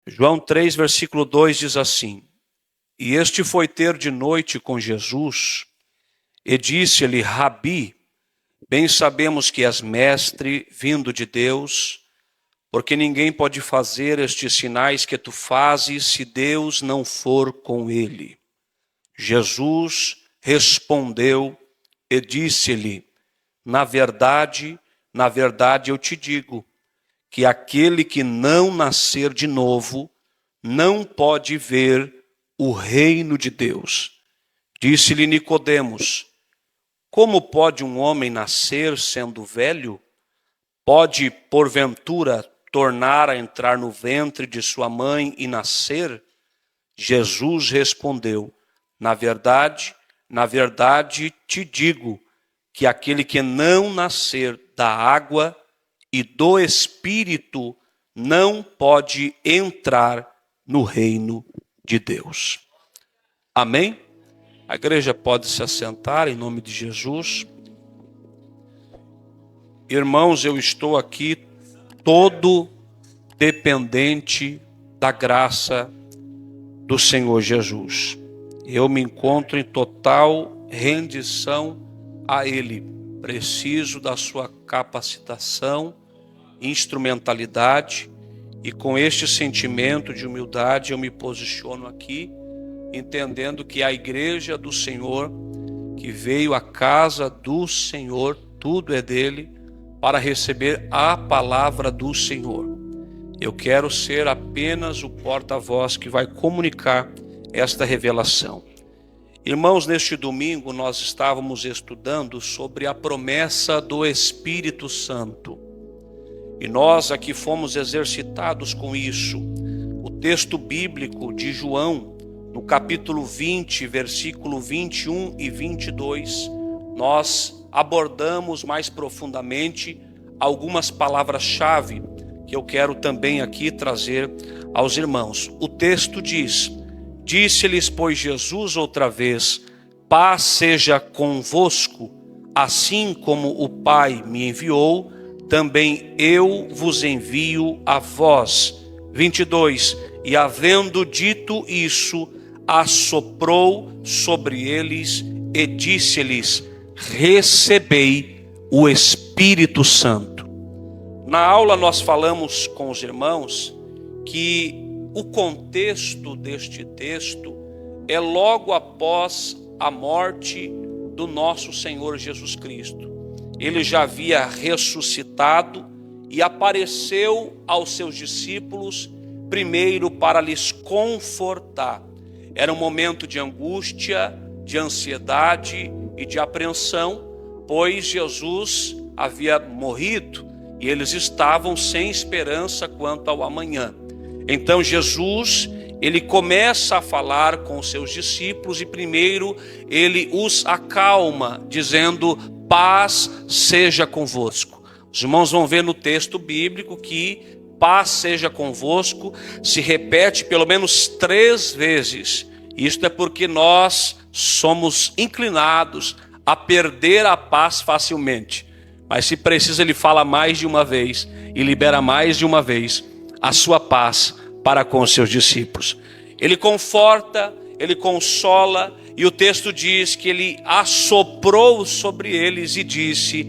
João 3, versículo 2 diz assim: E este foi ter de noite com Jesus, e disse-lhe: Rabi, bem sabemos que és mestre, vindo de Deus, porque ninguém pode fazer estes sinais que tu fazes se Deus não for com ele. Jesus respondeu e disse-lhe: na verdade eu te digo, que aquele que não nascer de novo não pode ver o reino de Deus. Disse-lhe Nicodemos: como pode um homem nascer sendo velho? Pode, porventura, tornar a entrar no ventre de sua mãe e nascer? Jesus respondeu: na verdade te digo, que aquele que não nascer da água e do Espírito não pode entrar no reino de Deus. Amém? A igreja pode se assentar em nome de Jesus. Irmãos, eu estou aqui todo dependente da graça do Senhor Jesus. Eu me encontro em total rendição a Ele. Preciso da sua capacitação, instrumentalidade, e com este sentimento de humildade eu me posiciono aqui, entendendo que a igreja do Senhor, que veio à casa do Senhor, tudo é dele, para receber a palavra do Senhor. Eu quero ser apenas o porta-voz que vai comunicar esta revelação. Irmãos, neste domingo nós estávamos estudando sobre a promessa do Espírito Santo. E nós aqui fomos exercitados com isso. O texto bíblico de João, no capítulo 20, versículo 21 e 22, nós abordamos mais profundamente algumas palavras-chave que eu quero também aqui trazer aos irmãos. O texto diz: disse-lhes, pois, Jesus outra vez: paz seja convosco, assim como o Pai me enviou, também eu vos envio a vós. 22. E havendo dito isso, assoprou sobre eles e disse-lhes: recebei o Espírito Santo. Na aula nós falamos com os irmãos que o contexto deste texto é logo após a morte do nosso Senhor Jesus Cristo. Ele já havia ressuscitado e apareceu aos seus discípulos, primeiro para lhes confortar. Era um momento de angústia, de ansiedade e de apreensão, pois Jesus havia morrido e eles estavam sem esperança quanto ao amanhã. Então Jesus, ele começa a falar com os seus discípulos e primeiro ele os acalma, dizendo: paz seja convosco. Os irmãos vão ver no texto bíblico que paz seja convosco se repete pelo menos 3 vezes. Isto é porque nós somos inclinados a perder a paz facilmente. Mas se precisa, ele fala mais de uma vez e libera mais de uma vez a sua paz para com os seus discípulos. Ele conforta, ele consola, e o texto diz que ele assoprou sobre eles e disse: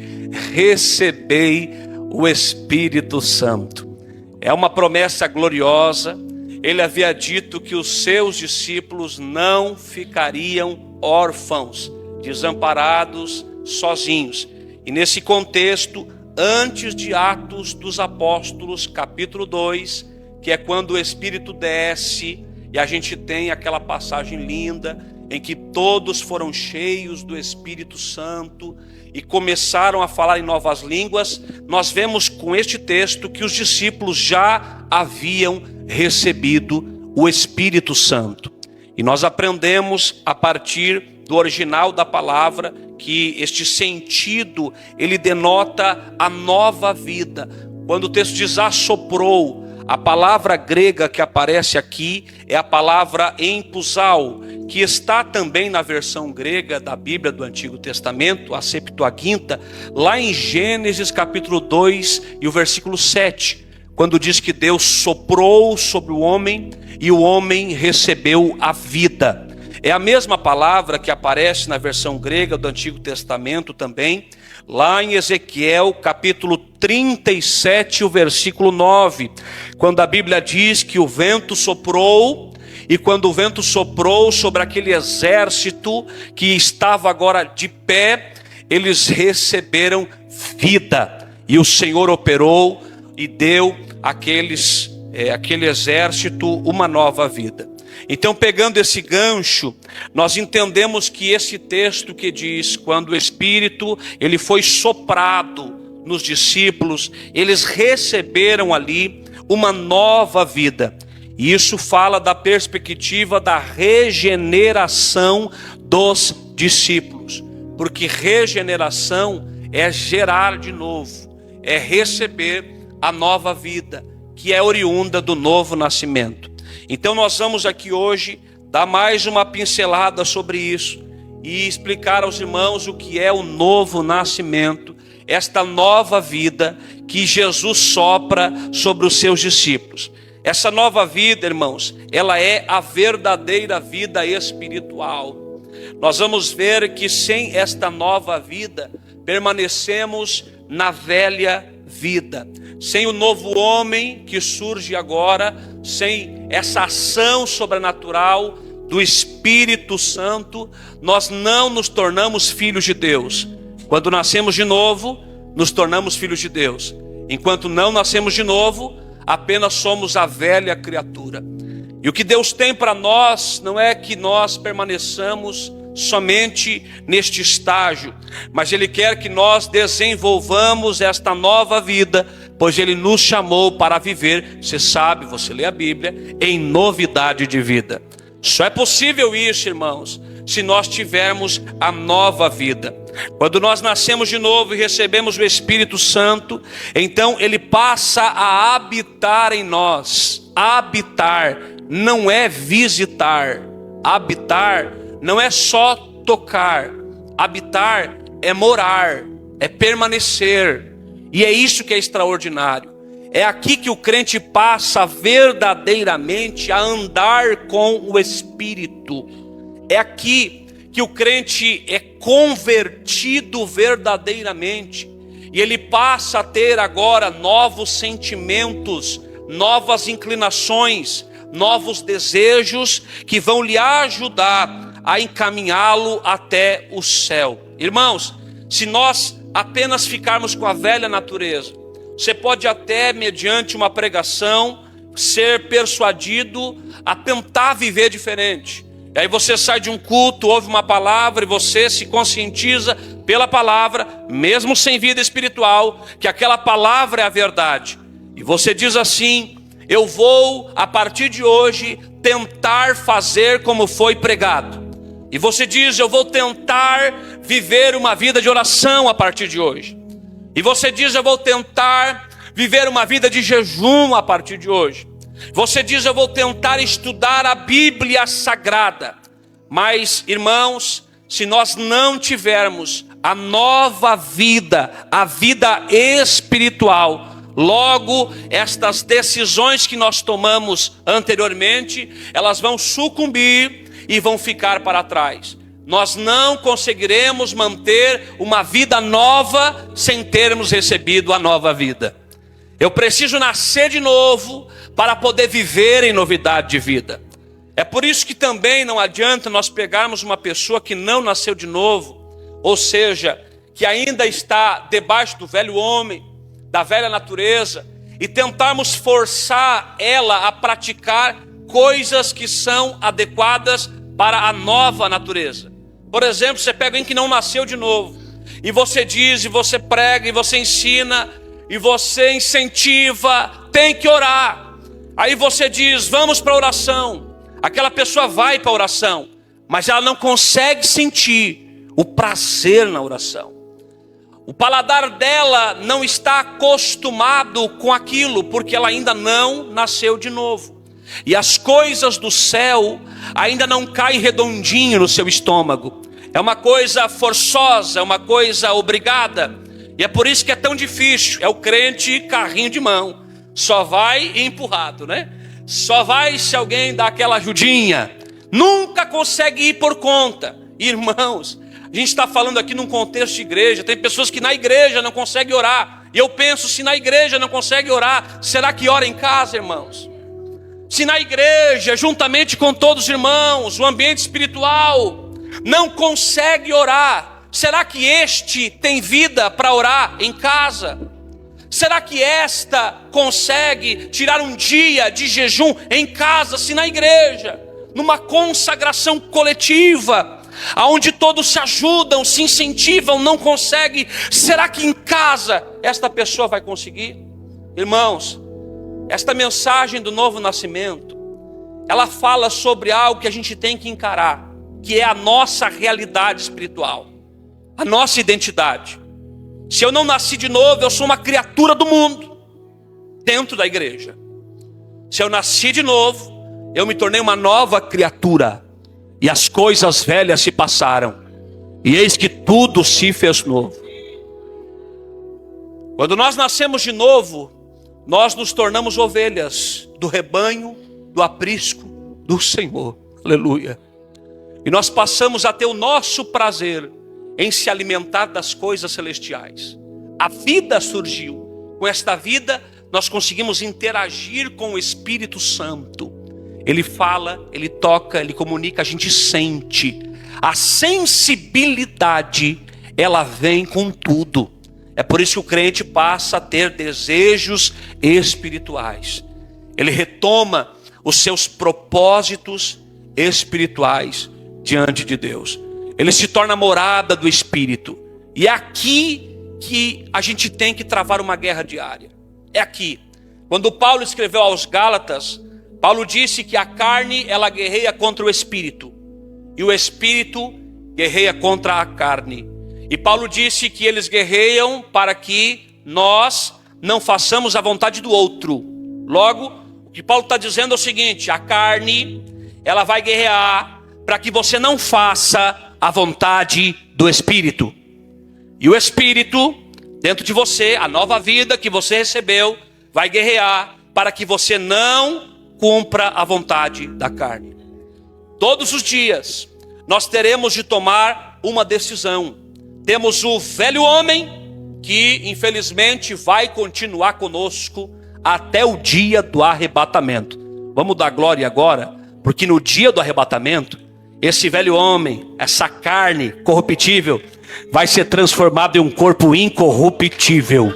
recebei o Espírito Santo. É uma promessa gloriosa. Ele havia dito que os seus discípulos não ficariam órfãos, desamparados, sozinhos. E nesse contexto, antes de Atos dos Apóstolos, capítulo 2, que é quando o Espírito desce, e a gente tem aquela passagem linda, em que todos foram cheios do Espírito Santo e começaram a falar em novas línguas, nós vemos com este texto que os discípulos já haviam recebido o Espírito Santo. E nós aprendemos a partir do original da palavra que este sentido, ele denota a nova vida. Quando o texto diz assoprou, a palavra grega que aparece aqui é a palavra empusal, que está também na versão grega da Bíblia do Antigo Testamento, a Septuaginta, lá em Gênesis capítulo 2 e o versículo 7. quando diz que Deus soprou sobre o homem e o homem recebeu a vida. É a mesma palavra que aparece na versão grega do Antigo Testamento também, lá em Ezequiel capítulo 37, o versículo 9, quando a Bíblia diz que o vento soprou, e quando o vento soprou sobre aquele exército que estava agora de pé, eles receberam vida, e o Senhor operou e deu aquele exército uma nova vida. Então, pegando esse gancho, nós entendemos que esse texto que diz, quando o Espírito ele foi soprado nos discípulos, eles receberam ali uma nova vida. E isso fala da perspectiva da regeneração dos discípulos. Porque regeneração é gerar de novo, é receber a nova vida, que é oriunda do novo nascimento. Então nós vamos aqui hoje dar mais uma pincelada sobre isso e explicar aos irmãos o que é o novo nascimento, esta nova vida que Jesus sopra sobre os seus discípulos. Essa nova vida, irmãos, ela é a verdadeira vida espiritual. Nós vamos ver que sem esta nova vida, permanecemos na velha vida. Sem o novo homem que surge agora, sem essa ação sobrenatural do Espírito Santo, nós não nos tornamos filhos de Deus. Quando nascemos de novo, nos tornamos filhos de Deus. Enquanto não nascemos de novo, apenas somos a velha criatura. E o que Deus tem para nós não é que nós permaneçamos somente neste estágio, mas Ele quer que nós desenvolvamos esta nova vida, pois Ele nos chamou para viver, você sabe, você lê a Bíblia, em novidade de vida. Só é possível isso, irmãos, se nós tivermos a nova vida. Quando nós nascemos de novo e recebemos o Espírito Santo, então Ele passa a habitar em nós. Habitar não é visitar. Habitar não é só tocar. Habitar é morar, é permanecer. E é isso que é extraordinário. É aqui que o crente passa verdadeiramente a andar com o Espírito. É aqui que o crente é convertido verdadeiramente. E ele passa a ter agora novos sentimentos, novas inclinações, novos desejos que vão lhe ajudar a encaminhá-lo até o céu. Irmãos, se nós apenas ficarmos com a velha natureza, você pode até, mediante uma pregação, ser persuadido a tentar viver diferente. E aí você sai de um culto, ouve uma palavra e você se conscientiza pela palavra, mesmo sem vida espiritual, que aquela palavra é a verdade. E você diz assim: eu vou, a partir de hoje, tentar fazer como foi pregado. E você diz: eu vou tentar viver uma vida de oração a partir de hoje. E você diz: eu vou tentar viver uma vida de jejum a partir de hoje. Você diz: eu vou tentar estudar a Bíblia Sagrada. Mas, irmãos, se nós não tivermos a nova vida, a vida espiritual, logo estas decisões que nós tomamos anteriormente, elas vão sucumbir e vão ficar para trás. Nós não conseguiremos manter uma vida nova sem termos recebido a nova vida. Eu preciso nascer de novo para poder viver em novidade de vida. É por isso que também não adianta nós pegarmos uma pessoa que não nasceu de novo, ou seja, que ainda está debaixo do velho homem, da velha natureza, e tentarmos forçar ela a praticar coisas que são adequadas para a nova natureza. Por exemplo, você pega alguém que não nasceu de novo, e você diz, e você prega, e você ensina, e você incentiva, tem que orar. Aí você diz: vamos para a oração. Aquela pessoa vai para a oração, mas ela não consegue sentir o prazer na oração. O paladar dela não está acostumado com aquilo, porque ela ainda não nasceu de novo. E as coisas do céu ainda não caem redondinho no seu estômago. É uma coisa forçosa, é uma coisa obrigada. E é por isso que é tão difícil. É o crente carrinho de mão. só vai empurrado, né? Só vai se alguém dá aquela ajudinha. Nunca consegue ir por conta. Irmãos, a gente está falando aqui num contexto de igreja. Tem pessoas que na igreja não conseguem orar. E eu penso, se na igreja não consegue orar, será que ora em casa, irmãos? Se na igreja, juntamente com todos os irmãos, o ambiente espiritual não consegue orar, será que este tem vida para orar em casa? Será que esta consegue tirar um dia de jejum em casa, se na igreja, numa consagração coletiva, aonde todos se ajudam, se incentivam, não consegue? Será que em casa esta pessoa vai conseguir? Irmãos, esta mensagem do novo nascimento, ela fala sobre algo que a gente tem que encarar, que é a nossa realidade espiritual, a nossa identidade. Se eu não nasci de novo, eu sou uma criatura do mundo, dentro da igreja. Se eu nasci de novo, eu me tornei uma nova criatura, e as coisas velhas se passaram, e eis que tudo se fez novo. Quando nós nascemos de novo, nós nos tornamos ovelhas do rebanho, do aprisco do Senhor. Aleluia. E nós passamos a ter o nosso prazer em se alimentar das coisas celestiais. A vida surgiu. Com esta vida, nós conseguimos interagir com o Espírito Santo. Ele fala, ele toca, ele comunica, a gente sente. A sensibilidade, ela vem com tudo. É por isso que o crente passa a ter desejos espirituais. Ele retoma os seus propósitos espirituais diante de Deus. Ele se torna morada do Espírito. E é aqui que a gente tem que travar uma guerra diária. É aqui. Quando Paulo escreveu aos Gálatas, Paulo disse que a carne, ela guerreia contra o Espírito. E o Espírito guerreia contra a carne. E Paulo disse que eles guerreiam para que nós não façamos a vontade do outro. Logo, o que Paulo está dizendo é o seguinte: a carne, ela vai guerrear para que você não faça a vontade do Espírito. E o Espírito, dentro de você, a nova vida que você recebeu, vai guerrear para que você não cumpra a vontade da carne. Todos os dias, nós teremos de tomar uma decisão. Temos o velho homem, que infelizmente vai continuar conosco até o dia do arrebatamento. Vamos dar glória agora, porque no dia do arrebatamento, esse velho homem, essa carne corruptível, vai ser transformado em um corpo incorruptível.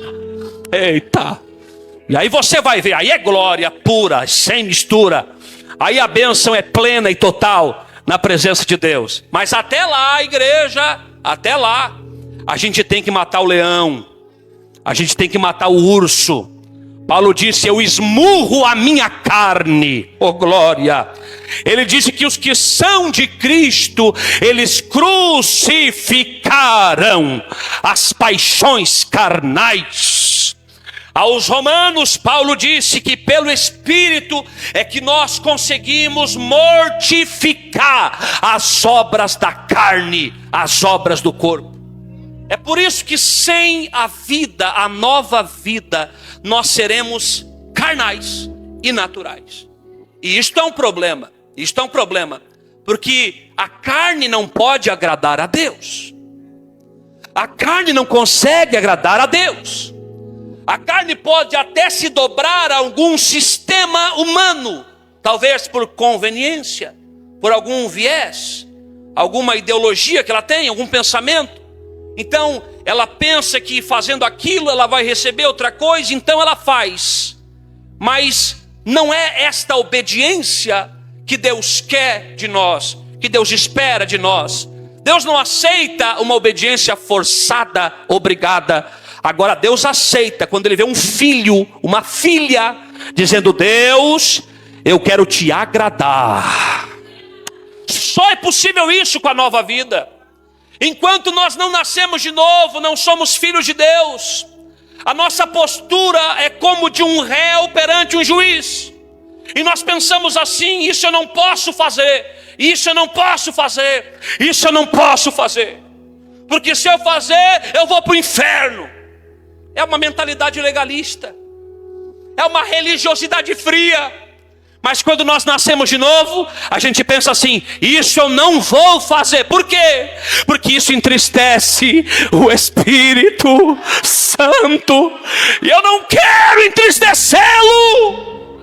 Eita! E aí você vai ver, aí é glória pura, sem mistura. Aí a bênção é plena e total na presença de Deus. Mas até lá, igreja, até lá, a gente tem que matar o leão, a gente tem que matar o urso. Paulo disse: eu esmurro a minha carne, oh glória. Ele disse que os que são de Cristo, eles crucificaram as paixões carnais. Aos Romanos, Paulo disse que pelo Espírito é que nós conseguimos mortificar as obras da carne, as obras do corpo. É por isso que sem a vida, a nova vida, nós seremos carnais e naturais. E isto é um problema, porque a carne não pode agradar a Deus. A carne não consegue agradar a Deus. A carne pode até se dobrar a algum sistema humano, talvez por conveniência, por algum viés, alguma ideologia que ela tem, algum pensamento. Então ela pensa que fazendo aquilo ela vai receber outra coisa, então ela faz. Mas não é esta obediência que Deus quer de nós, que Deus espera de nós. Deus não aceita uma obediência forçada, obrigada. Agora Deus aceita quando Ele vê um filho, uma filha, dizendo: Deus, eu quero te agradar. Só é possível isso com a nova vida. Enquanto nós não nascemos de novo, não somos filhos de Deus. A nossa postura é como de um réu perante um juiz. E nós pensamos assim: isso eu não posso fazer, isso eu não posso fazer, isso eu não posso fazer, porque se eu fazer, eu vou para o inferno. É uma mentalidade legalista. é uma religiosidade fria. Mas quando nós nascemos de novo, a gente pensa assim: isso eu não vou fazer. Por quê? Porque isso entristece o Espírito Santo. E eu não quero entristecê-lo.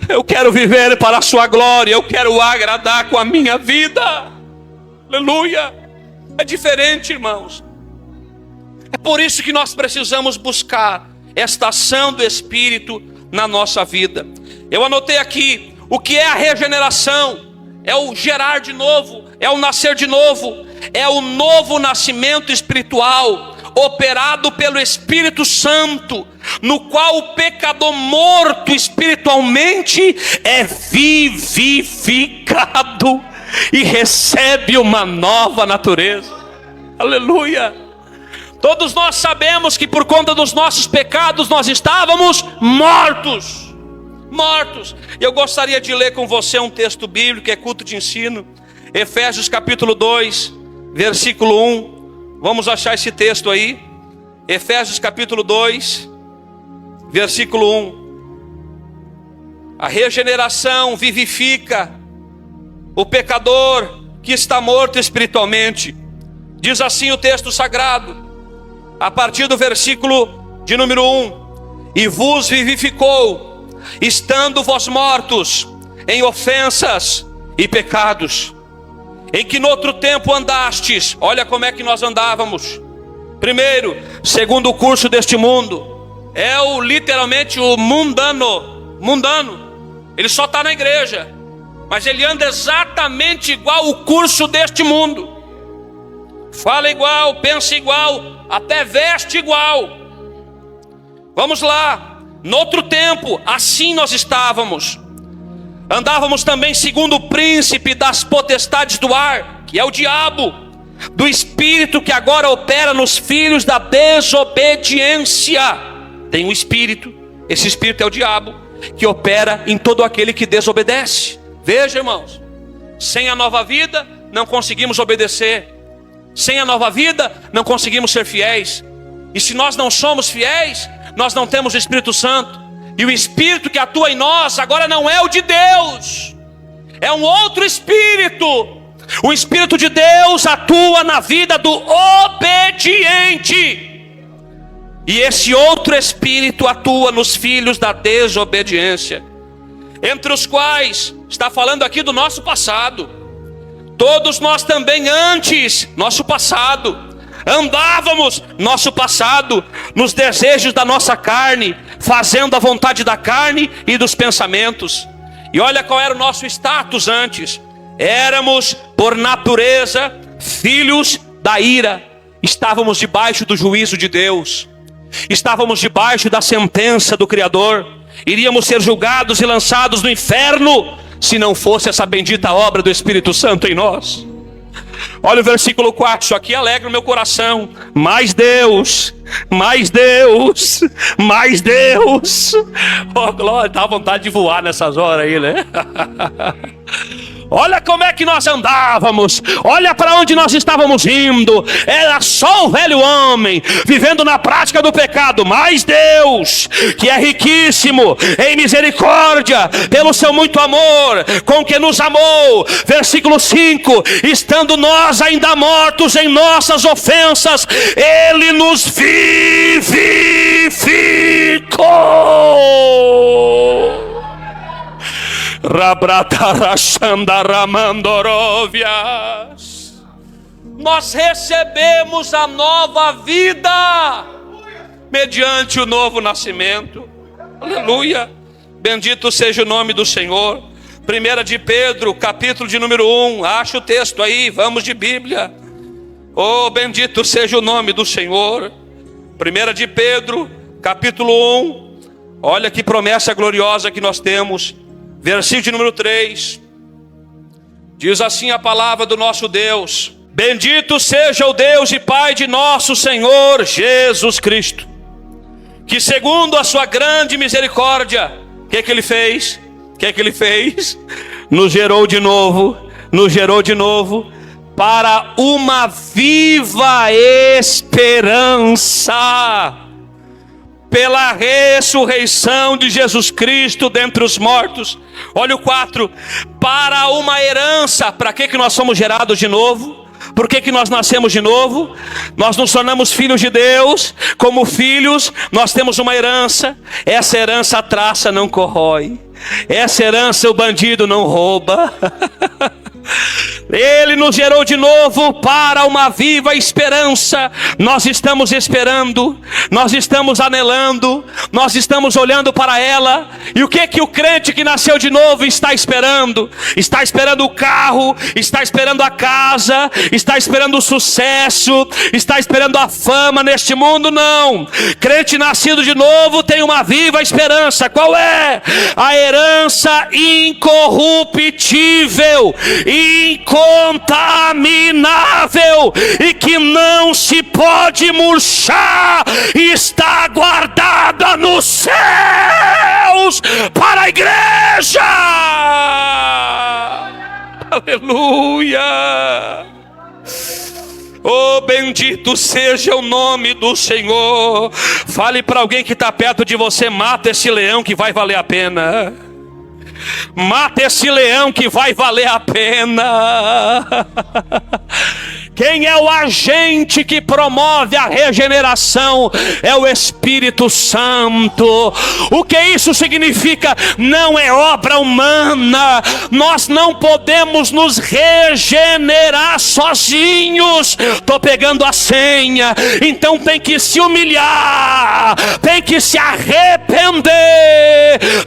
Eu quero viver para a sua glória. Eu quero o agradar com a minha vida. Aleluia. É diferente, irmãos. É por isso que nós precisamos buscar esta ação do Espírito na nossa vida. Eu anotei aqui o que é a regeneração. É o gerar de novo, é o nascer de novo, é o novo nascimento espiritual operado pelo Espírito Santo, no qual o pecador morto espiritualmente é vivificado e recebe uma nova natureza. Aleluia. Todos nós sabemos que por conta dos nossos pecados nós estávamos mortos. E eu gostaria de ler com você um texto bíblico, é culto de ensino, Efésios capítulo 2, versículo 1. Vamos achar esse texto aí. Efésios capítulo 2, versículo 1. A regeneração vivifica o pecador que está morto espiritualmente. Diz assim o texto sagrado, a partir do versículo de número 1: e vos vivificou, estando vós mortos em ofensas e pecados, em que no outro tempo andastes. Olha como é que nós andávamos. Primeiro, segundo o curso deste mundo. É literalmente o mundano. Ele só está na igreja, mas ele anda exatamente igual o curso deste mundo. Fala igual, pensa igual, até veste igual. Vamos lá. No outro tempo, assim nós estávamos. Andávamos também segundo o príncipe das potestades do ar, que é o diabo, do espírito que agora opera nos filhos da desobediência. Tem um espírito, esse espírito é o diabo, que opera em todo aquele que desobedece. Veja, irmãos, sem a nova vida não conseguimos obedecer. Sem a nova vida não conseguimos ser fiéis. E se nós não somos fiéis, nós não temos o Espírito Santo. E o Espírito que atua em nós agora não é o de Deus, é um outro Espírito. O Espírito de Deus atua na vida do obediente, e esse outro Espírito atua nos filhos da desobediência, entre os quais, está falando aqui do nosso passado. Todos nós também antes, nosso passado, andávamos, nosso passado, nos desejos da nossa carne, fazendo a vontade da carne e dos pensamentos. E olha qual era o nosso status antes. Éramos, por natureza, filhos da ira. Estávamos debaixo do juízo de Deus. Estávamos debaixo da sentença do Criador. Iríamos ser julgados e lançados no inferno, se não fosse essa bendita obra do Espírito Santo em nós. Olha o versículo 4, isso aqui alegra o meu coração. Mais Deus, mais Deus, mais Deus. Oh glória, dá vontade de voar nessas horas aí, né? Olha como é que nós andávamos, olha para onde nós estávamos indo. Era só o velho homem, vivendo na prática do pecado. Mas Deus, que é riquíssimo em misericórdia, pelo seu muito amor, com que nos amou. Versículo 5, estando nós ainda mortos em nossas ofensas, Ele nos vivificou. Nós recebemos a nova vida mediante o novo nascimento. Aleluia. Bendito seja o nome do Senhor. 1 de Pedro, capítulo de número 1. Acha o texto aí, vamos de Bíblia. Oh, bendito seja o nome do Senhor. 1 de Pedro, capítulo 1. Olha que promessa gloriosa que nós temos. Versículo de número 3. Diz assim a palavra do nosso Deus: bendito seja o Deus e Pai de nosso Senhor Jesus Cristo, que segundo a sua grande misericórdia, o que é que Ele fez? O que é que Ele fez? Nos gerou de novo para uma viva esperança pela ressurreição de Jesus Cristo dentre os mortos. Olha o 4, para uma herança. Para que nós somos gerados de novo? Por que nós nascemos de novo? Nós nos tornamos filhos de Deus. Como filhos, nós temos uma herança. Essa herança a traça não corrói. Essa herança o bandido não rouba. Ele nos gerou de novo para uma viva esperança. Nós estamos esperando, nós estamos anelando, nós estamos olhando para ela. E o que o crente que nasceu de novo está esperando? Está esperando o carro, está esperando a casa, está esperando o sucesso, está esperando a fama neste mundo? Não. Crente nascido de novo tem uma viva esperança. Qual é? A herança incorruptível, incontaminável e que não se pode murchar, está guardada nos céus para a igreja. Aleluia. Oh, bendito seja o nome do Senhor. Fale para alguém que está perto de você: mata esse leão que vai valer a pena. Mata esse leão que vai valer a pena. Quem é o agente que promove a regeneração? É o Espírito Santo. O que isso significa? Não é obra humana. Nós não podemos nos regenerar sozinhos. Estou pegando a senha. Então tem que se humilhar, tem que se arrepender,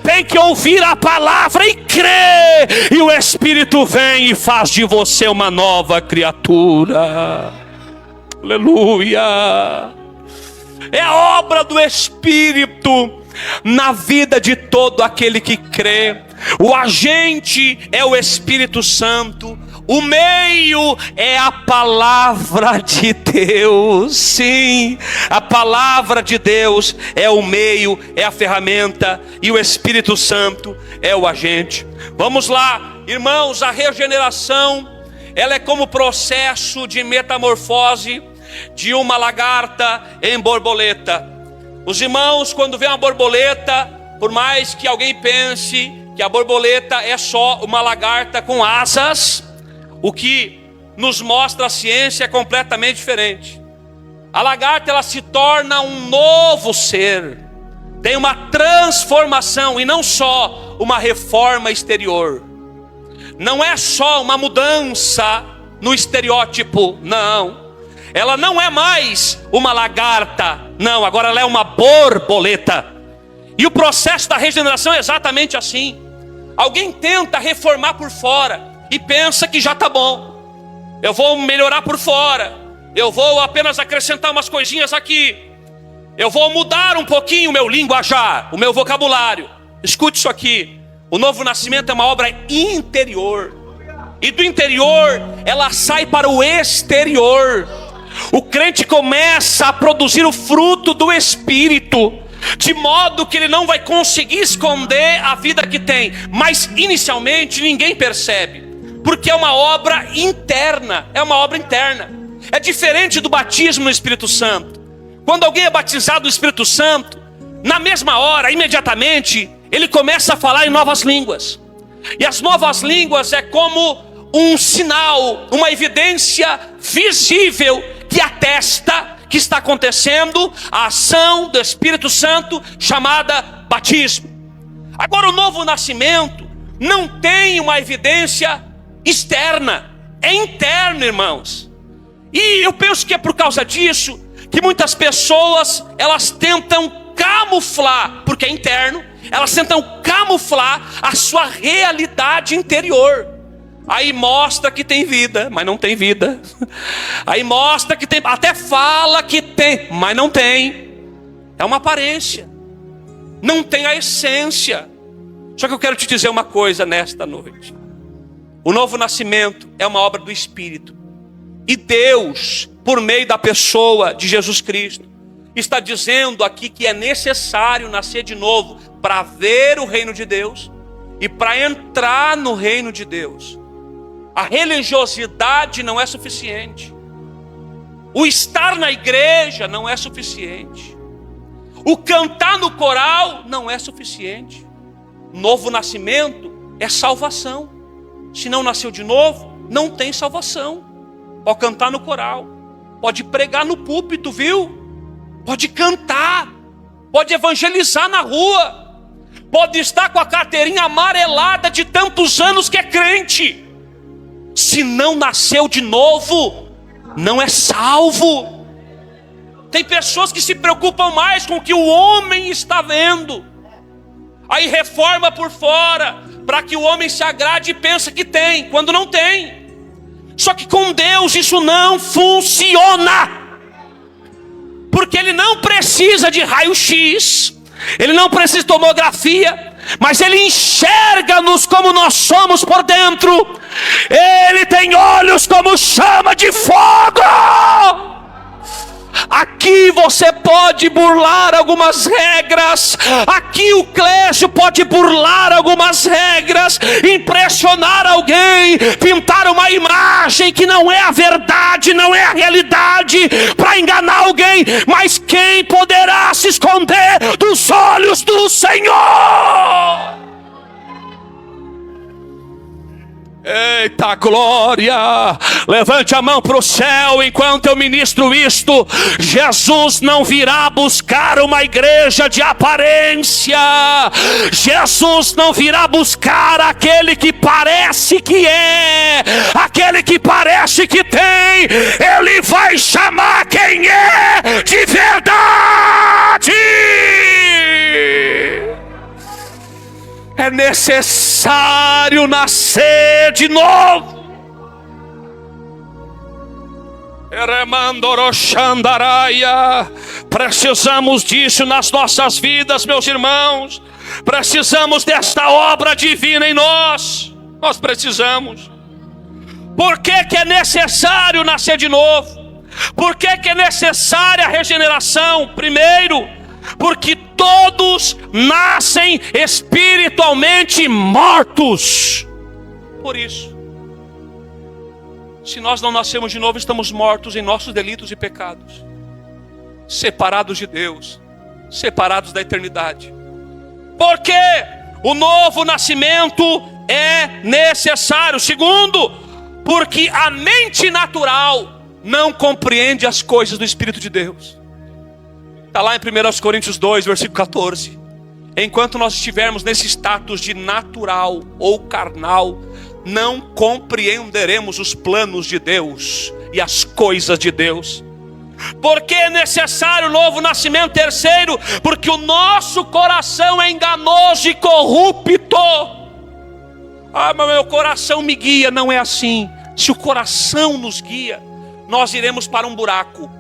tem que ouvir a palavra e crer, e o Espírito vem e faz de você uma nova criatura. Aleluia. É a obra do Espírito na vida de todo aquele que crê. O agente é o Espírito Santo. O meio é a palavra de Deus. Sim, a palavra de Deus é o meio, é a ferramenta, e o Espírito Santo é o agente. Vamos lá, irmãos, a regeneração, ela é como o processo de metamorfose de uma lagarta em borboleta. Os irmãos, quando vê uma borboleta, por mais que alguém pense que a borboleta é só uma lagarta com asas, o que nos mostra a ciência é completamente diferente. A lagarta, ela se torna um novo ser, tem uma transformação, e não só uma reforma exterior. Não é só uma mudança no estereótipo, não. Ela não é mais uma lagarta, não, agora ela é uma borboleta. E o processo da regeneração é exatamente assim. Alguém tenta reformar por fora e pensa que já está bom. Eu vou melhorar por fora, eu vou apenas acrescentar umas coisinhas aqui, eu vou mudar um pouquinho o meu linguajar, o meu vocabulário. Escute isso aqui: o novo nascimento é uma obra interior, e do interior ela sai para o exterior. O crente começa a produzir o fruto do Espírito, de modo que ele não vai conseguir esconder a vida que tem, mas inicialmente ninguém percebe, porque é uma obra interna, é uma obra interna. É diferente do batismo no Espírito Santo. Quando alguém é batizado no Espírito Santo, na mesma hora, imediatamente, ele começa a falar em novas línguas. E as novas línguas é como um sinal, uma evidência visível que atesta que está acontecendo a ação do Espírito Santo, chamada batismo. Agora, o novo nascimento não tem uma evidência externa, é interno, irmãos. E eu penso que é por causa disso que muitas pessoas, elas tentam camuflar, porque é interno, elas tentam camuflar a sua realidade interior. Aí mostra que tem vida, mas não tem vida. Aí mostra que tem, até fala que tem, mas não tem. É uma aparência, não tem a essência. Só que eu quero te dizer uma coisa nesta noite: o novo nascimento é uma obra do Espírito. E Deus, por meio da pessoa de Jesus Cristo, está dizendo aqui que é necessário nascer de novo para ver o reino de Deus e para entrar no reino de Deus. A religiosidade não é suficiente. O estar na igreja não é suficiente. O cantar no coral não é suficiente. Novo nascimento é salvação. Se não nasceu de novo, não tem salvação. Pode cantar no coral, pode pregar no púlpito, viu? Pode cantar, pode evangelizar na rua, pode estar com a carteirinha amarelada de tantos anos que é crente. Se não nasceu de novo, não é salvo. Tem pessoas que se preocupam mais com o que o homem está vendo. Aí reforma por fora, para que o homem se agrade e pensa que tem, quando não tem. Só que com Deus isso não funciona. Porque Ele não precisa de raio-x, Ele não precisa de tomografia, mas Ele enxerga-nos como nós somos por dentro. Ele tem olhos como chama de fogo. Aqui você pode burlar algumas regras. Aqui o Clécio pode burlar algumas regras, impressionar alguém, pintar uma imagem que não é a verdade, não é a realidade, para enganar alguém. Mas quem poderá se esconder dos olhos do Senhor? Eita glória! Levante a mão para o céu enquanto eu ministro isto. Jesus não virá buscar uma igreja de aparência. Jesus não virá buscar aquele que parece que é, aquele que parece que tem. Ele vai chamar quem é de verdade. É necessário nascer de novo. Precisamos disso nas nossas vidas, meus irmãos. Precisamos desta obra divina em nós. Nós precisamos. Por que que é necessário nascer de novo? Por que que é necessária a regeneração? Primeiro, porque todos nascem espiritualmente mortos. Por isso, se nós não nascemos de novo, estamos mortos em nossos delitos e pecados, separados de Deus, separados da eternidade. Porque o novo nascimento é necessário. Segundo, porque a mente natural não compreende as coisas do Espírito de Deus. Está lá em 1 Coríntios 2, versículo 14. Enquanto nós estivermos nesse status de natural ou carnal, não compreenderemos os planos de Deus e as coisas de Deus. Porque é necessário o novo nascimento? Terceiro, porque o nosso coração é enganoso e corrupto. Ah, mas meu coração me guia. Não é assim. Se o coração nos guia, nós iremos para um buraco.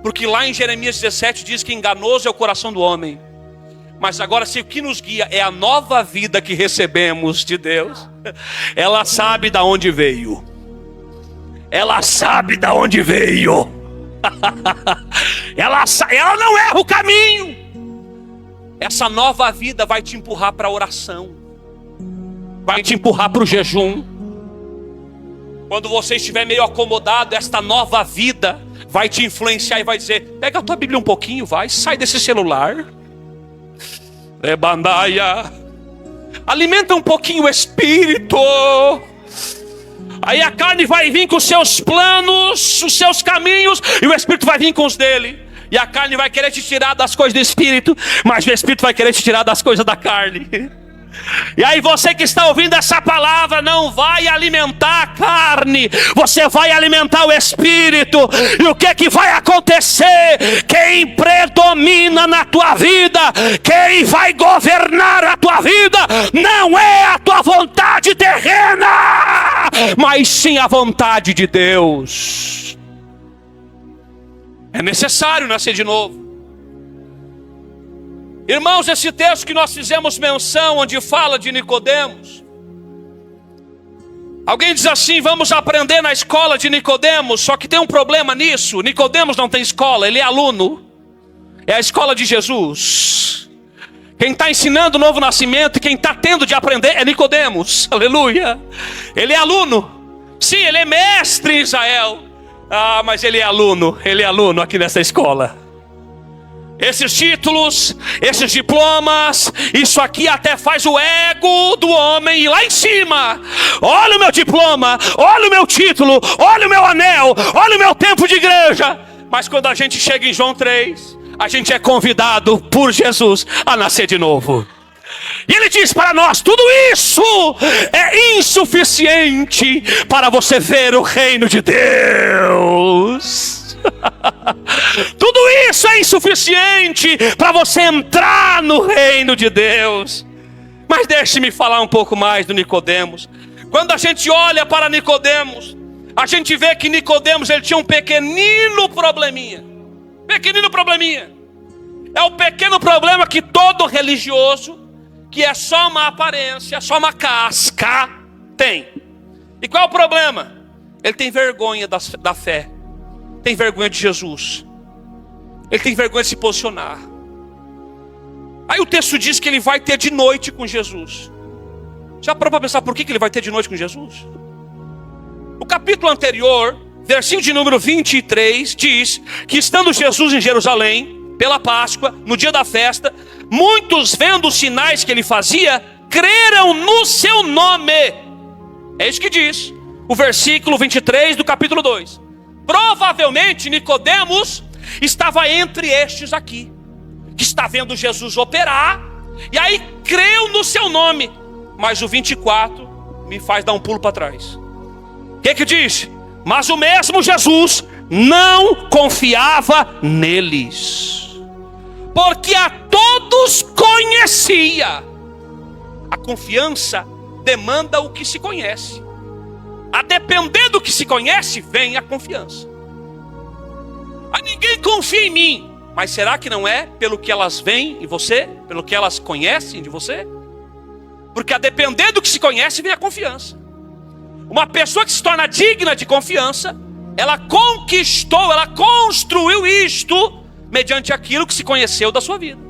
Porque lá em Jeremias 17 diz que enganoso é o coração do homem. Mas agora, se o que nos guia é a nova vida que recebemos de Deus, ela sabe de onde veio. Ela sabe de onde veio. Ela não erra o caminho. Essa nova vida vai te empurrar para a oração, vai te empurrar para o jejum. Quando você estiver meio acomodado, esta nova vida vai te influenciar e vai dizer: pega a tua Bíblia um pouquinho, vai, sai desse celular. Rebandaia. Alimenta um pouquinho o espírito. Aí a carne vai vir com os seus planos, os seus caminhos, e o espírito vai vir com os dele. E a carne vai querer te tirar das coisas do espírito, mas o espírito vai querer te tirar das coisas da carne. E aí você que está ouvindo essa palavra não vai alimentar a carne, você vai alimentar o espírito. E o que vai acontecer? Quem predomina na tua vida, quem vai governar a tua vida, não é a tua vontade terrena, mas sim a vontade de Deus. É necessário nascer de novo. Irmãos, esse texto que nós fizemos menção, onde fala de Nicodemos, alguém diz assim: vamos aprender na escola de Nicodemos. Só que tem um problema nisso. Nicodemos não tem escola, ele é aluno. É a escola de Jesus. Quem está ensinando o novo nascimento e quem está tendo de aprender é Nicodemos. Aleluia. Ele é aluno. Sim, ele é mestre em Israel. Ah, mas ele é aluno aqui nessa escola. Esses títulos, esses diplomas, isso aqui até faz o ego do homem ir lá em cima. Olha o meu diploma, olha o meu título, olha o meu anel, olha o meu tempo de igreja. Mas quando a gente chega em João 3, a gente é convidado por Jesus a nascer de novo. E ele diz para nós: tudo isso é insuficiente para você ver o reino de Deus. Tudo isso é insuficiente para você entrar no reino de Deus. Mas deixe-me falar um pouco mais do Nicodemos. Quando a gente olha para Nicodemos, a gente vê que Nicodemos, ele tinha um pequenino probleminha. Pequenino probleminha. É o pequeno problema que todo religioso, que é só uma aparência, só uma casca, tem. E qual é o problema? Ele tem vergonha da fé. Tem vergonha de Jesus. Ele tem vergonha de se posicionar. Aí o texto diz que ele vai ter de noite com Jesus. Já parou para pensar por que ele vai ter de noite com Jesus? O capítulo anterior, versículo de número 23, diz que estando Jesus em Jerusalém, pela Páscoa, no dia da festa, muitos, vendo os sinais que ele fazia, creram no seu nome. É isso que diz o versículo 23 do capítulo 2. Provavelmente Nicodemos estava entre estes aqui, que está vendo Jesus operar, e aí creu no seu nome. Mas o 24 me faz dar um pulo para trás. O que diz? Mas o mesmo Jesus não confiava neles, porque a todos conhecia. A confiança demanda o que se conhece. A depender do que se conhece, vem a confiança. Aí ninguém confia em mim. Mas será que não é pelo que elas veem em você? Pelo que elas conhecem de você? Porque a depender do que se conhece, vem a confiança. Uma pessoa que se torna digna de confiança, ela conquistou, ela construiu isto mediante aquilo que se conheceu da sua vida.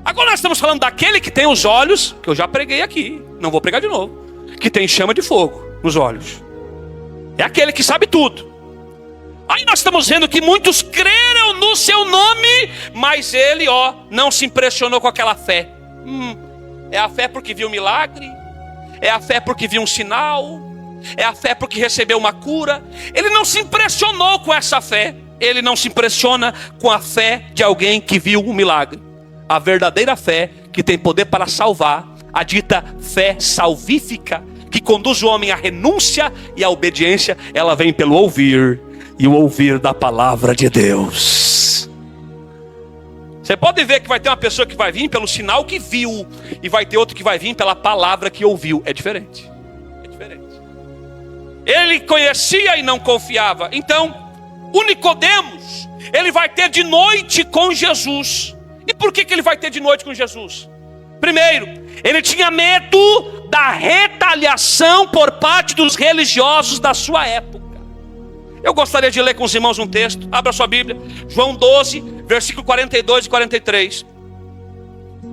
Agora nós estamos falando daquele que tem os olhos, que eu já preguei aqui, não vou pregar de novo, que tem chama de fogo nos olhos. É aquele que sabe tudo. Aí nós estamos vendo que muitos creram no seu nome, mas ele, não se impressionou com aquela fé. É a fé porque viu um milagre, é a fé porque viu um sinal, é a fé porque recebeu uma cura. Ele não se impressionou com essa fé. Ele não se impressiona com a fé de alguém que viu um milagre. A verdadeira fé que tem poder para salvar, a dita fé salvífica, que conduz o homem à renúncia e à obediência, ela vem pelo ouvir, e o ouvir da palavra de Deus. Você pode ver que vai ter uma pessoa que vai vir pelo sinal que viu, e vai ter outro que vai vir pela palavra que ouviu. É diferente. É diferente. Ele conhecia e não confiava. Então, o Nicodemos, ele vai ter de noite com Jesus. E por que ele vai ter de noite com Jesus? Primeiro, ele tinha medo da retaliação por parte dos religiosos da sua época. Eu gostaria de ler com os irmãos um texto. Abra sua Bíblia, João 12, versículo 42 e 43.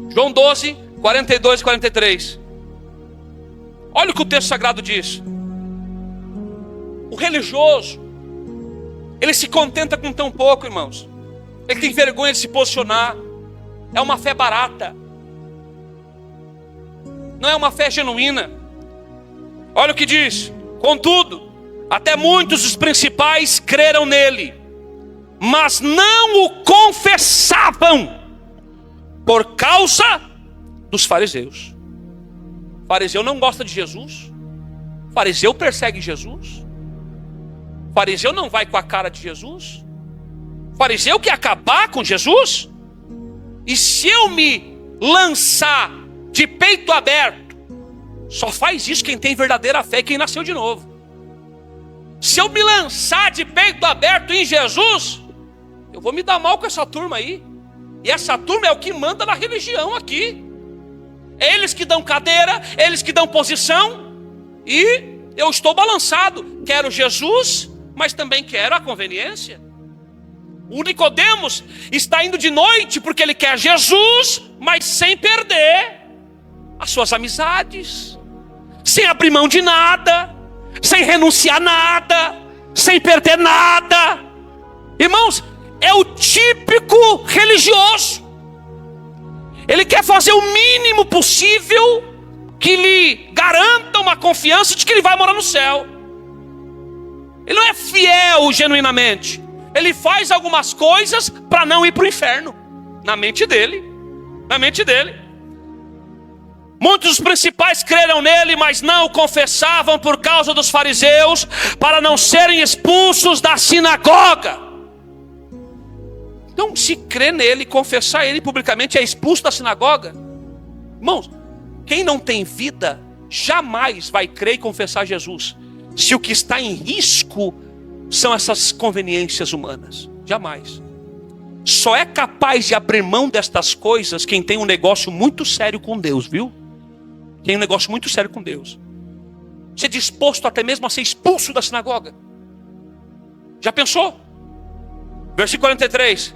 João 12, 42 e 43. Olha o que o texto sagrado diz. O religioso, ele se contenta com tão pouco, irmãos. Ele tem vergonha de se posicionar. É uma fé barata. Não é uma fé genuína. Olha o que diz. Contudo, até muitos dos principais creram nele, mas não o confessavam por causa dos fariseus. O fariseu não gosta de Jesus. O fariseu persegue Jesus. O fariseu não vai com a cara de Jesus. O fariseu quer acabar com Jesus. E se eu me lançar de peito aberto, só faz isso quem tem verdadeira fé, quem nasceu de novo. Se eu me lançar de peito aberto em Jesus, eu vou me dar mal com essa turma aí. E essa turma é o que manda na religião aqui. É eles que dão cadeira, eles que dão posição. E eu estou balançado. Quero Jesus, mas também quero a conveniência. O Nicodemos está indo de noite porque ele quer Jesus, mas sem perder as suas amizades, sem abrir mão de nada, sem renunciar nada, sem perder nada. Irmãos, é o típico religioso. Ele quer fazer o mínimo possível que lhe garanta uma confiança de que ele vai morar no céu. Ele não é fiel genuinamente. Ele faz algumas coisas para não ir para o inferno. Na mente dele. Na mente dele. Muitos dos principais creram nele, mas não o confessavam por causa dos fariseus, para não serem expulsos da sinagoga. Então, se crer nele, confessar ele publicamente, é expulso da sinagoga. Irmãos, quem não tem vida, jamais vai crer e confessar Jesus, se o que está em risco são essas conveniências humanas. Jamais. Só é capaz de abrir mão destas coisas quem tem um negócio muito sério com Deus, viu? Tem um negócio muito sério com Deus. Ser disposto até mesmo a ser expulso da sinagoga. Já pensou? Versículo 43.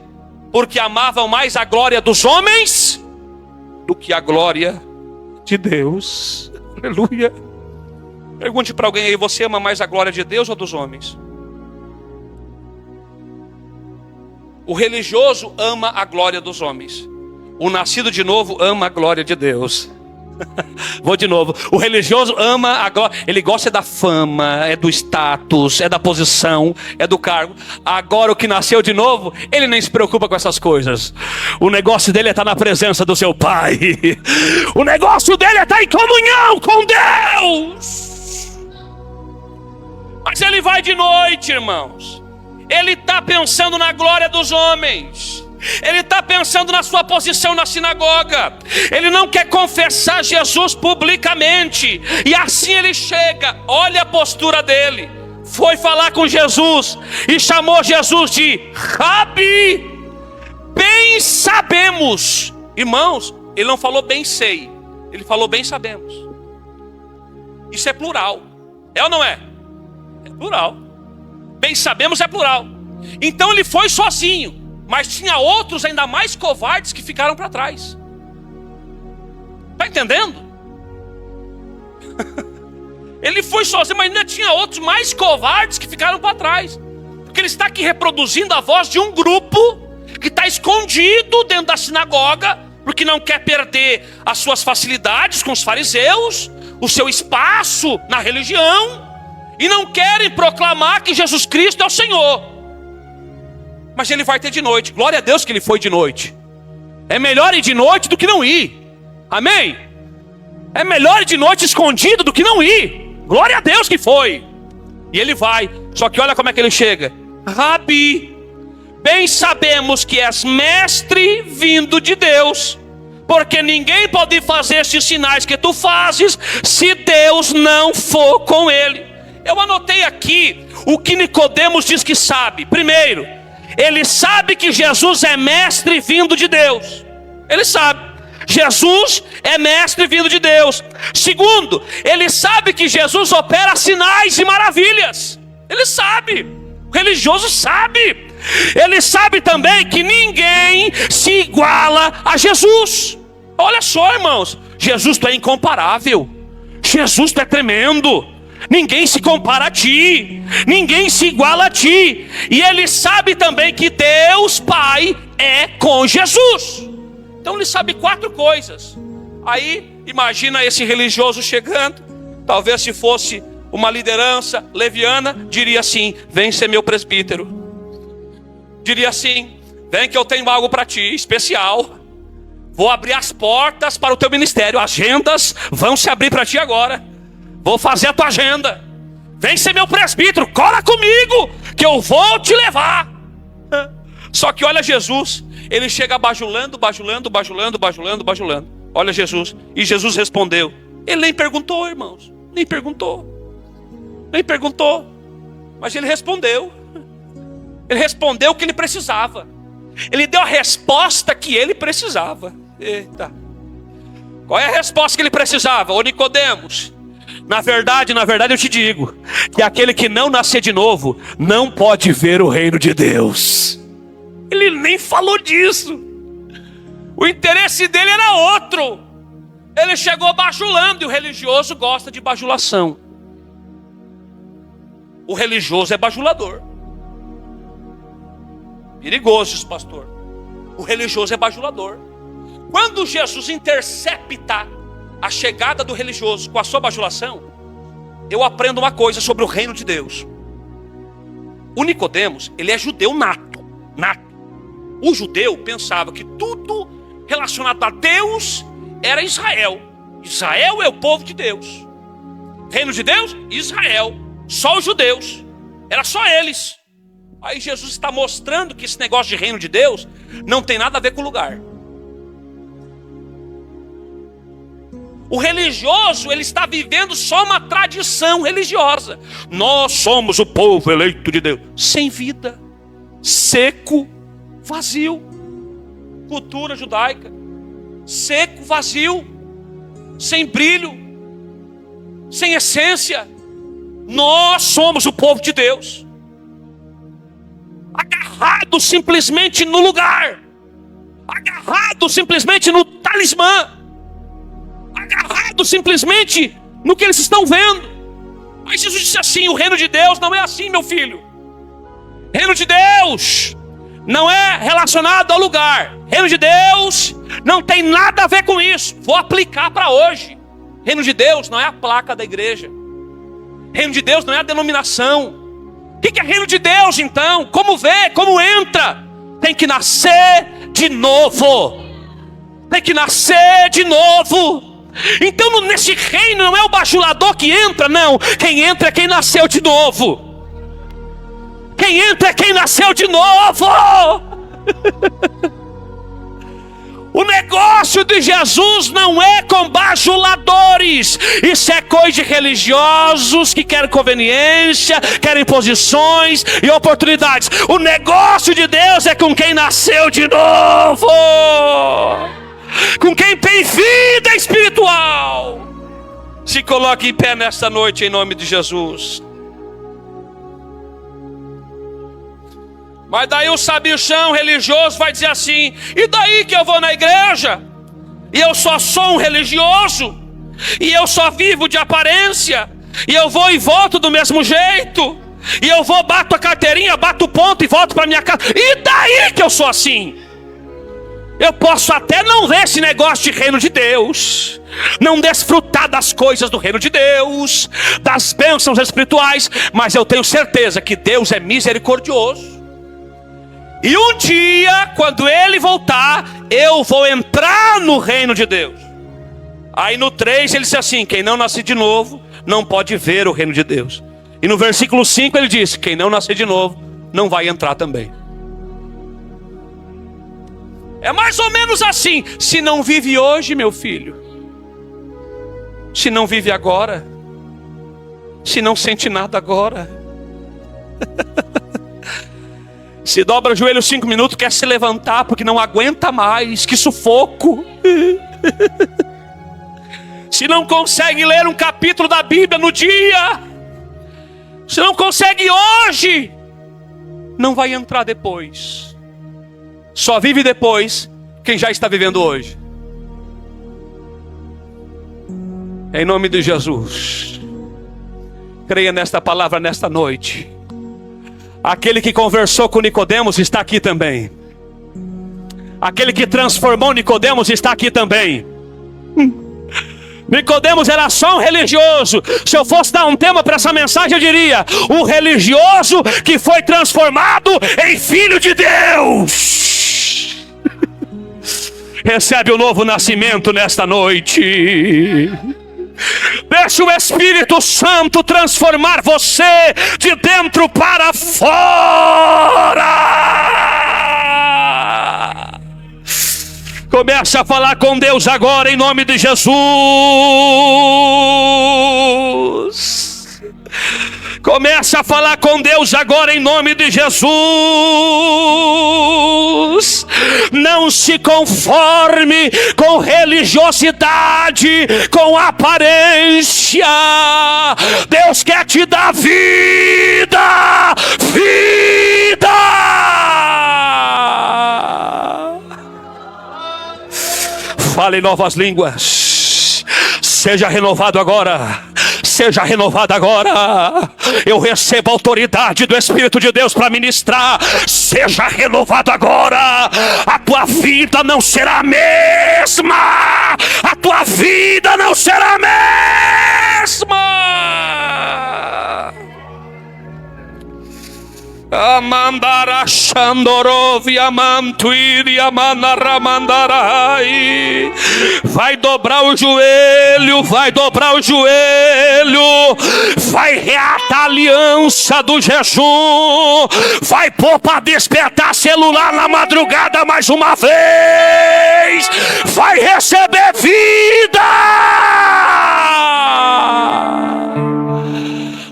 Porque amavam mais a glória dos homens do que a glória de Deus. Aleluia. Pergunte para alguém aí, você ama mais a glória de Deus ou dos homens? O religioso ama a glória dos homens. O nascido de novo ama a glória de Deus. Vou de novo. O religioso ama a glória. Ele gosta da fama, é do status, é da posição, é do cargo. Agora o que nasceu de novo, ele nem se preocupa com essas coisas. O negócio dele é estar na presença do seu Pai. O negócio dele é estar em comunhão com Deus. Mas ele vai de noite, irmãos. Ele está pensando na glória dos homens. Ele está pensando na sua posição na sinagoga. Ele não quer confessar Jesus publicamente. E assim ele chega. Olha a postura dele. Foi falar com Jesus e chamou Jesus de Rabi. Bem sabemos. Irmãos, ele não falou bem sei. Ele falou bem sabemos. Isso é plural. É ou não é? É plural. Bem sabemos é plural. Então ele foi sozinho. Mas tinha outros ainda mais covardes que ficaram para trás. Está entendendo? Ele foi sozinho, mas ainda tinha outros mais covardes que ficaram para trás. Porque ele está aqui reproduzindo a voz de um grupo que está escondido dentro da sinagoga, porque não quer perder as suas facilidades com os fariseus, o seu espaço na religião, e não querem proclamar que Jesus Cristo é o Senhor. Mas ele vai ter de noite. Glória a Deus que ele foi de noite. É melhor ir de noite do que não ir. Amém? É melhor ir de noite escondido do que não ir. Glória a Deus que foi. E ele vai. Só que olha como é que ele chega. Rabi, bem sabemos que és mestre vindo de Deus, porque ninguém pode fazer esses sinais que tu fazes se Deus não for com ele. Eu anotei aqui o que Nicodemos diz que sabe. Primeiro, ele sabe que Jesus é mestre vindo de Deus. Ele sabe. Jesus é mestre vindo de Deus. Segundo, ele sabe que Jesus opera sinais e maravilhas. Ele sabe. O religioso sabe. Ele sabe também que ninguém se iguala a Jesus. Olha só, irmãos. Jesus, tu é incomparável. Jesus, tu é tremendo. Ninguém se compara a ti, ninguém se iguala a ti. E ele sabe também que Deus Pai é com Jesus. Então ele sabe 4 coisas. Aí imagina esse religioso chegando. Talvez se fosse uma liderança leviana, diria assim: vem ser meu presbítero. Diria assim: vem que eu tenho algo para ti, especial. Vou abrir as portas para o teu ministério. Agendas vão se abrir para ti agora. Vou fazer a tua agenda. Vem ser meu presbítero, cola comigo, que eu vou te levar. Só que olha Jesus, ele chega bajulando. Olha Jesus, e Jesus respondeu. Ele nem perguntou, irmãos, nem perguntou. Mas ele respondeu. Ele respondeu o que ele precisava. Ele deu a resposta que ele precisava. Eita. Qual é a resposta que ele precisava? Ô Nicodemos, na verdade eu te digo que aquele que não nascer de novo não pode ver o reino de Deus. Ele nem falou disso. O interesse dele era outro. Ele chegou bajulando, e o religioso gosta de bajulação. O religioso é bajulador. Perigoso isso, pastor. O religioso é bajulador. Quando Jesus intercepta a chegada do religioso com a sua bajulação, eu aprendo uma coisa sobre o reino de Deus. O Nicodemos, ele é judeu nato. O judeu pensava que tudo relacionado a Deus era Israel. Israel é o povo de Deus. Reino de Deus? Israel. Só os judeus. Era só eles. Aí Jesus está mostrando que esse negócio de reino de Deus não tem nada a ver com o lugar. O religioso, ele está vivendo só uma tradição religiosa. Nós somos o povo eleito de Deus. Sem vida, seco, vazio. Cultura judaica, seco, vazio, sem brilho, sem essência. Nós somos o povo de Deus, agarrado simplesmente no lugar, agarrado simplesmente no talismã, agarrado simplesmente no que eles estão vendo. Mas Jesus disse assim: o reino de Deus não é assim, meu filho. Reino de Deus não é relacionado ao lugar. Reino de Deus não tem nada a ver com isso. Vou aplicar para hoje. Reino de Deus não é a placa da igreja. Reino de Deus não é a denominação. O que é reino de Deus então? Como vê? Como entra? Tem que nascer de novo. Tem que nascer de novo. Então nesse reino não é o bajulador que entra, não. Quem entra é quem nasceu de novo. Quem entra é quem nasceu de novo. O negócio de Jesus não é com bajuladores. Isso é coisa de religiosos que querem conveniência, querem posições e oportunidades. O negócio de Deus é com quem nasceu de novo, com quem tem vida espiritual. Se coloque em pé nesta noite em nome de Jesus. Mas daí o sabichão religioso vai dizer assim: e daí que eu vou na igreja, e eu só sou um religioso, e eu só vivo de aparência, e eu vou e volto do mesmo jeito, e eu vou, bato a carteirinha, bato o ponto e volto para minha casa, e daí que eu sou assim? Eu posso até não ver esse negócio de reino de Deus, não desfrutar das coisas do reino de Deus, das bênçãos espirituais, mas eu tenho certeza que Deus é misericordioso. E um dia, quando Ele voltar, eu vou entrar no reino de Deus. Aí no 3 ele disse assim: quem não nascer de novo, não pode ver o reino de Deus. E no versículo 5 ele disse: quem não nascer de novo, não vai entrar também. É mais ou menos assim. Se não vive hoje, meu filho, se não vive agora, se não sente nada agora, se dobra o joelho 5 minutos, quer se levantar porque não aguenta mais, que sufoco. Se não consegue ler um capítulo da Bíblia no dia, se não consegue hoje, não vai entrar depois. Só vive depois quem já está vivendo hoje. Em nome de Jesus, creia nesta palavra nesta noite. Aquele que conversou com Nicodemos está aqui também. Aquele que transformou Nicodemos está aqui também. Nicodemos era só um religioso. Se eu fosse dar um tema para essa mensagem, eu diria: o religioso que foi transformado em filho de Deus. Recebe o novo nascimento nesta noite. Deixa o Espírito Santo transformar você de dentro para fora. Comece a falar com Deus agora em nome de Jesus. Comece a falar com Deus agora em nome de Jesus. Não se conforme com religiosidade, com aparência. Deus quer te dar vida, vida. Fale em novas línguas. Seja renovado agora. seja renovada agora. Eu recebo a autoridade do Espírito de Deus para ministrar. Seja renovado agora. A tua vida não será a mesma. A tua vida não será a mesma. Amandara Shandorovi Amantuiri Amanaramandarai. Vai dobrar o joelho, vai dobrar o joelho, vai reatar a aliança do jejum, vai pôr para despertar celular na madrugada mais uma vez, vai receber vida.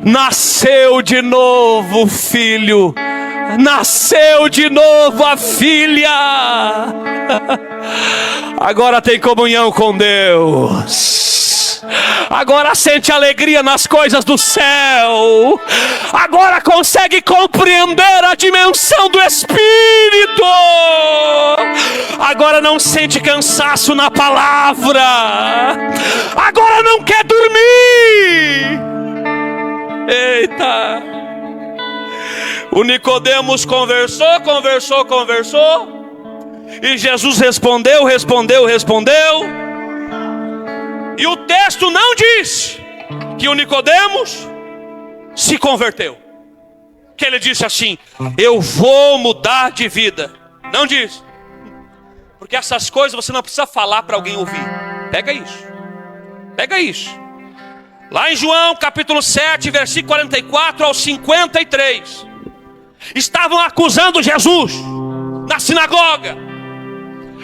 Nasceu de novo, filho. Nasceu de novo a filha. Agora tem comunhão com Deus. Agora sente alegria nas coisas do céu. Agora consegue compreender a dimensão do Espírito. Agora não sente cansaço na palavra. Agora não quer dormir. Eita! O Nicodemos conversou. E Jesus respondeu. E o texto não diz que o Nicodemos se converteu. Que ele disse assim: eu vou mudar de vida. Não diz. Porque essas coisas você não precisa falar para alguém ouvir. Pega isso. Lá em João capítulo 7, versículo 44 ao 53. Estavam acusando Jesus na sinagoga.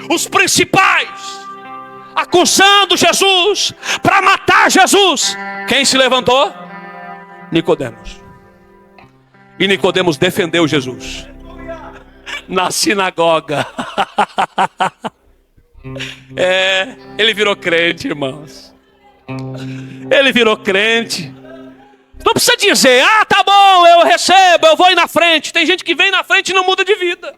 Os principais acusando Jesus para matar Jesus. Quem se levantou? Nicodemos. E Nicodemos defendeu Jesus na sinagoga. Ele virou crente, irmãos. Ele virou crente. Não precisa dizer: ah, tá bom, eu recebo, eu vou ir na frente. Tem gente que vem na frente e não muda de vida.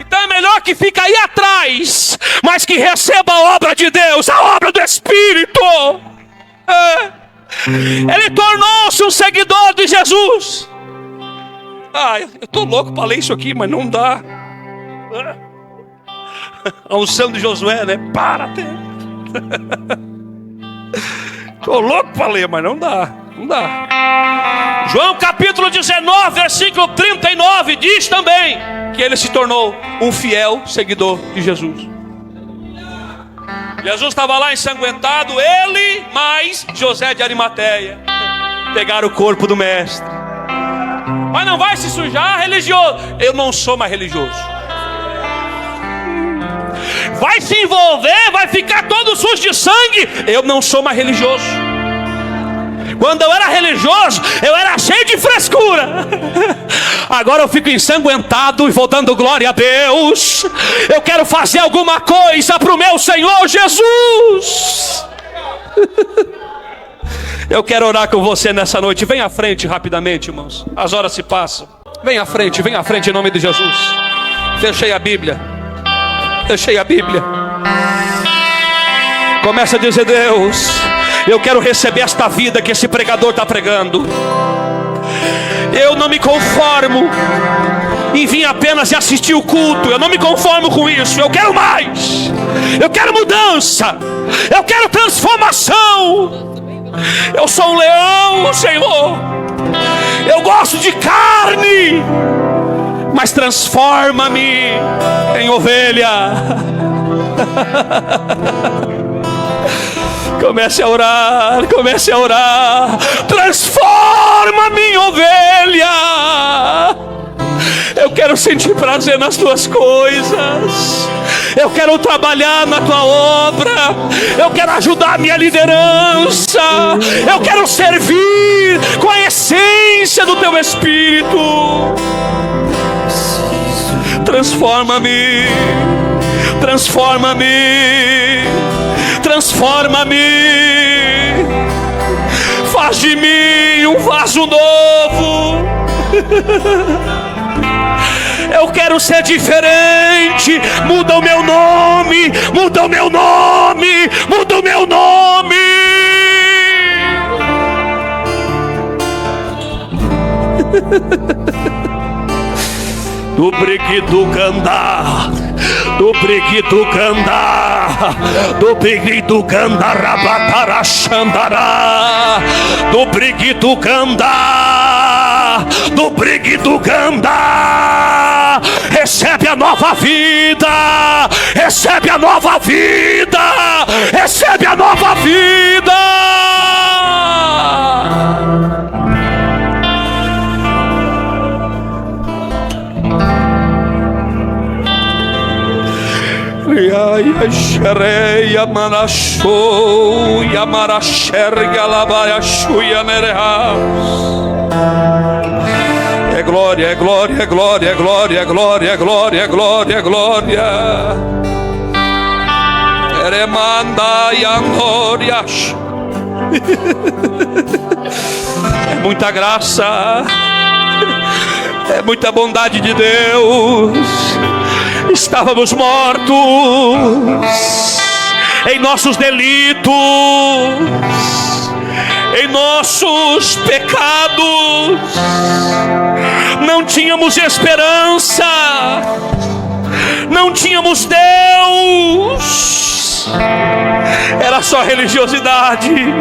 Então é melhor que fique aí atrás, mas que receba a obra de Deus, a obra do Espírito. Ele tornou-se um seguidor de Jesus. Eu tô louco para ler isso aqui, mas não dá. A unção de Josué, né? Para, tem. Tô louco para ler, mas não dá. João capítulo 19, versículo 39 diz também que ele se tornou um fiel seguidor de Jesus. Jesus estava lá ensanguentado, ele mais José de Arimateia pegaram o corpo do mestre. Mas não vai se sujar religioso. Eu não sou mais religioso. Vai se envolver, vai ficar todo sujo de sangue. Eu não sou mais religioso. Quando eu era religioso, eu era cheio de frescura. Agora eu fico ensanguentado e vou dando glória a Deus. Eu quero fazer alguma coisa para o meu Senhor Jesus. Eu quero orar com você nessa noite. Vem à frente rapidamente, irmãos. As horas se passam. Vem à frente em nome de Jesus. Fechei a Bíblia. Começa a dizer: Deus, eu quero receber esta vida que esse pregador está pregando. Eu não me conformo em vir apenas e assistir o culto. Eu não me conformo com isso. Eu quero mais. Eu quero mudança. Eu quero transformação. Eu sou um leão, Senhor. Eu gosto de carne, mas transforma-me em ovelha. Comece a orar. Transforma-me em ovelha. Eu quero sentir prazer nas tuas coisas. Eu quero trabalhar na tua obra. Eu quero ajudar a minha liderança. Eu quero servir com a essência do teu Espírito. Transforma-me. Faz de mim um vaso novo. Eu quero ser diferente. Muda o meu nome. do Briguido Gandá, do Briguido Gandá, do Briguido Gandá, Rabatara Xandará, do Briguido Gandá, do Briguido Gandá. Recebe a nova vida, recebe a nova vida, recebe a nova vida. Xereia manachou Yamaraxerga Labaiaxuia Nereas. É glória, é glória, é glória, é glória, é glória, é glória, é glória, é glória. Eremanda Yandorias. É muita graça, é muita bondade de Deus. Estávamos mortos em nossos delitos, em nossos pecados, não tínhamos esperança, não tínhamos Deus, era só religiosidade.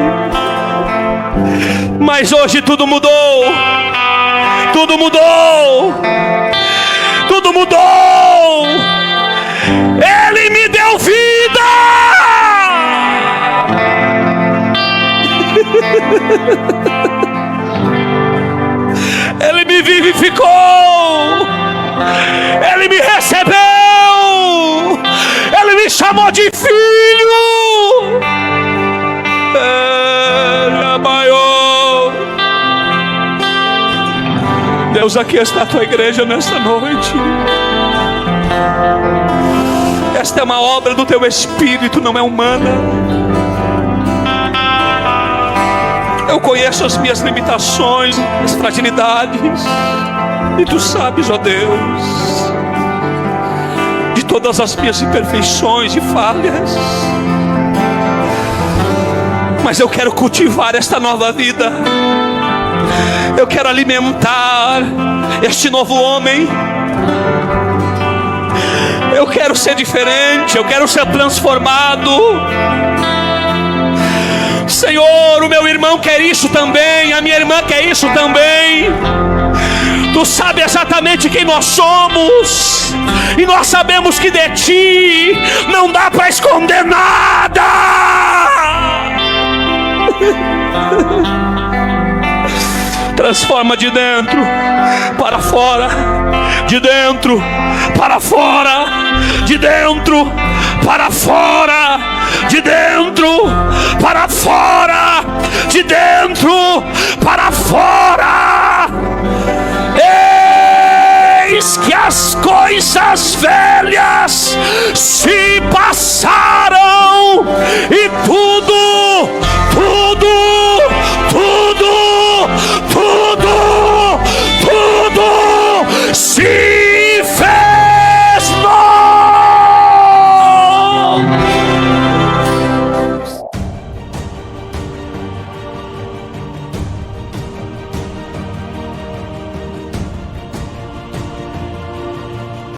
Mas hoje tudo mudou, tudo mudou, tudo mudou. Ele me deu vida. Ele me vivificou. Ele me recebeu. Ele me chamou de filho. Ele é maior. Deus, aqui está a tua igreja nesta noite. Esta é uma obra do teu Espírito, não é humana. Eu conheço as minhas limitações, as fragilidades, e tu sabes, ó Deus, de todas as minhas imperfeições e falhas. Mas eu quero cultivar esta nova vida. Eu quero alimentar este novo homem. Eu quero ser diferente, eu quero ser transformado. Senhor, o meu irmão quer isso também, a minha irmã quer isso também. Tu sabes exatamente quem nós somos, e nós sabemos que de Ti não dá para esconder nada. Transforma de dentro para fora, de dentro para fora, de dentro para fora, de dentro para fora, de dentro para fora. Eis que as coisas velhas se